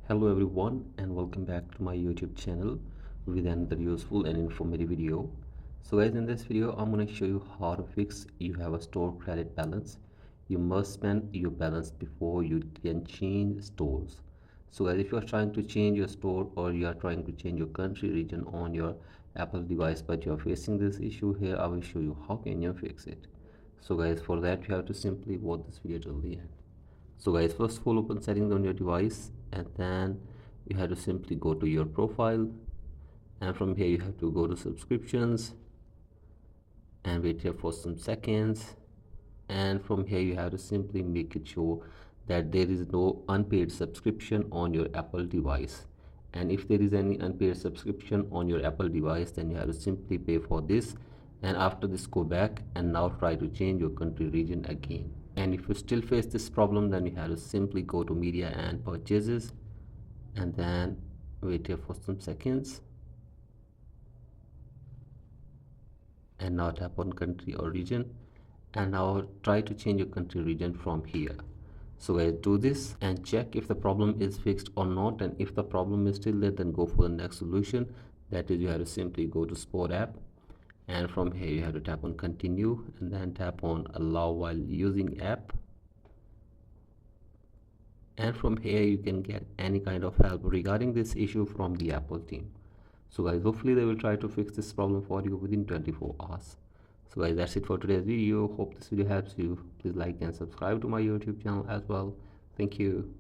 Hello everyone and welcome back to my YouTube channel with another useful and informative video. So guys, in this video I'm going to show you how to fix you have a stored credit balance. You must spend your balance before you can change stores. So guys, if you are trying to change your store or you are trying to change your country region on your Apple device but you are facing this issue, here I will show you how can you fix it. So guys, for that you have to simply watch this video till the end. So guys, first of all open settings on your device and then you have to simply go to your profile, and from here you have to go to subscriptions and wait here for some seconds, and from here you have to simply make it sure that there is no unpaid subscription on your Apple device. And if there is any unpaid subscription on your Apple device, then you have to simply pay for this, and after this go back and now try to change your country region again. And if you still face this problem, then you have to simply go to media and purchases and then wait here for some seconds, and now tap on country or region, and now try to change your country region from here. So guys, do this and check if the problem is fixed or not, and if the problem is still there, then go for the next solution. That is, you have to simply go to Sport app, and from here you have to tap on continue and then tap on allow while using app, and from here you can get any kind of help regarding this issue from the Apple team. So guys, hopefully they will try to fix this problem for you within 24 hours. So guys, that's it for today's video. Hope this video helps you. Please like and subscribe to my YouTube channel as well. Thank you.